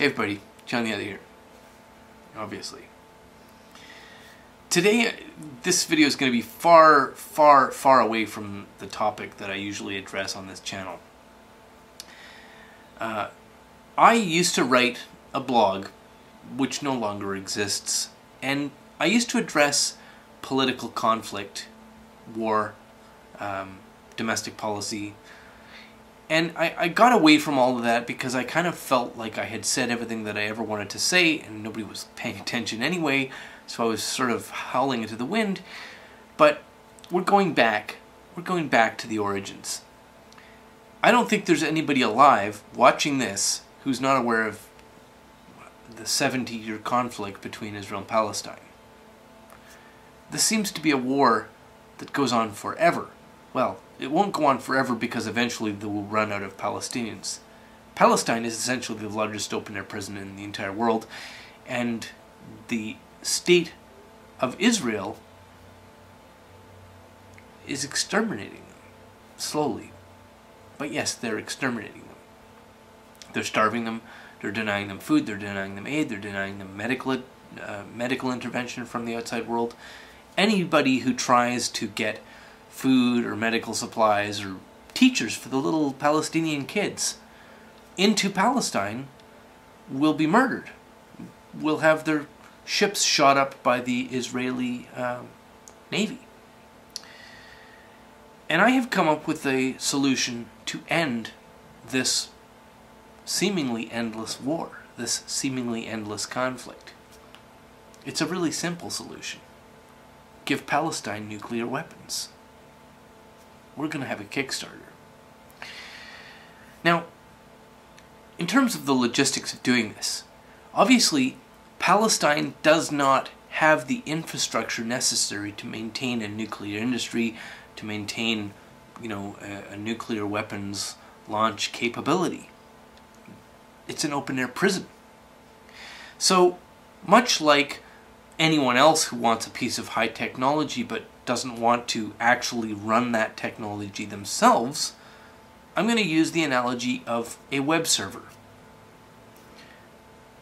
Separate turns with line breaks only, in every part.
Hey everybody, John the Other here, obviously. Today, this video is going to be far away from the topic that I usually address on this channel. I used to write a blog, which no longer exists, and I used to address political conflict, war, domestic policy, and I got away from all of that because I kind of felt like I had said everything that I ever wanted to say and nobody was paying attention anyway, so I was sort of howling into the wind. But we're going back to the origins. I don't think there's anybody alive watching this who's not aware of the 70-year conflict between Israel and Palestine. This seems to be a war that goes on forever. Well, it won't go on forever because eventually they will run out of Palestinians. Palestine is essentially the largest open-air prison in the entire world, and the state of Israel is exterminating them, slowly. But yes, they're exterminating them. They're starving them, they're denying them food, they're denying them aid, they're denying them medical intervention from the outside world. Anybody who tries to get food or medical supplies or teachers for the little Palestinian kids into Palestine will be murdered. Will have their ships shot up by the Israeli Navy. And I have come up with a solution to end this seemingly endless war, this seemingly endless conflict. It's a really simple solution. Give Palestine nuclear weapons. We're going to have a Kickstarter. Now, in terms of the logistics of doing this, obviously Palestine does not have the infrastructure necessary to maintain a nuclear industry, to maintain, a nuclear weapons launch capability. It's an open-air prison. So, much like anyone else who wants a piece of high technology but doesn't want to actually run that technology themselves, I'm going to use the analogy of a web server.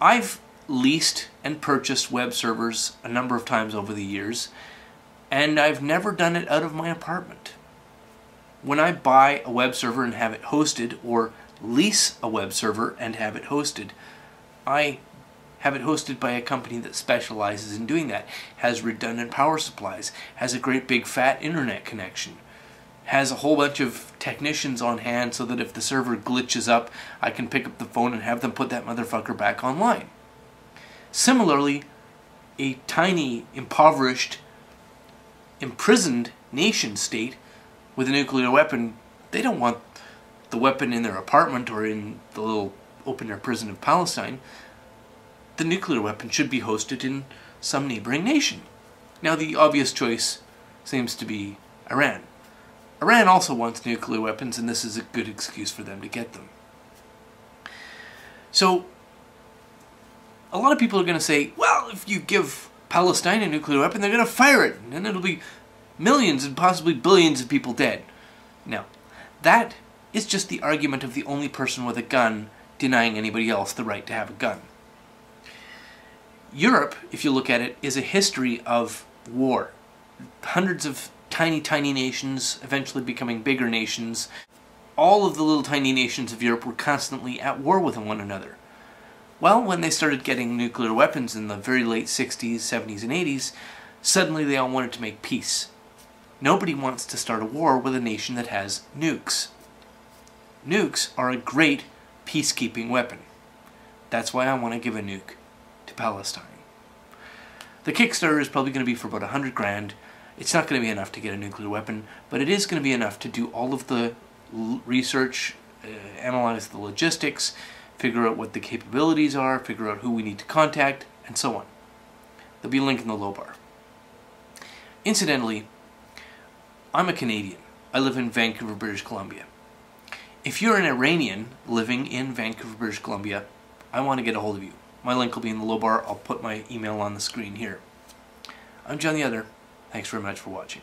I've leased and purchased web servers a number of times over the years, and I've never done it out of my apartment. When I buy a web server and have it hosted, or lease a web server and have it hosted, I have it hosted by a company that specializes in doing that, has redundant power supplies, has a great big fat internet connection, has a whole bunch of technicians on hand so that if the server glitches up, I can pick up the phone and have them put that motherfucker back online. Similarly, a tiny, impoverished, imprisoned nation state with a nuclear weapon, they don't want the weapon in their apartment or in the little open-air prison of Palestine. The nuclear weapon should be hosted in some neighboring nation. Now, the obvious choice seems to be Iran. Iran also wants nuclear weapons, and this is a good excuse for them to get them. So, a lot of people are going to say, well, if you give Palestine a nuclear weapon, they're going to fire it, and it'll be millions and possibly billions of people dead. Now, that is just the argument of the only person with a gun denying anybody else the right to have a gun. Europe, if you look at it, is a history of war. Hundreds of tiny nations eventually becoming bigger nations. All of the little tiny nations of Europe were constantly at war with one another. Well, when they started getting nuclear weapons in the very late 60s, 70s, and 80s, suddenly they all wanted to make peace. Nobody wants to start a war with a nation that has nukes. Nukes are a great peacekeeping weapon. That's why I want to give a nuke to Palestine. The Kickstarter is probably going to be for about 100 grand. It's not going to be enough to get a nuclear weapon, but it is going to be enough to do all of the research, analyze the logistics, figure out what the capabilities are, figure out who we need to contact, and so on. There'll be a link in the low bar. Incidentally, I'm a Canadian. I live in Vancouver, British Columbia. If you're an Iranian living in Vancouver, British Columbia, I want to get a hold of you. My link will be in the low bar. I'll put my email on the screen here. I'm John the Other. Thanks very much for watching.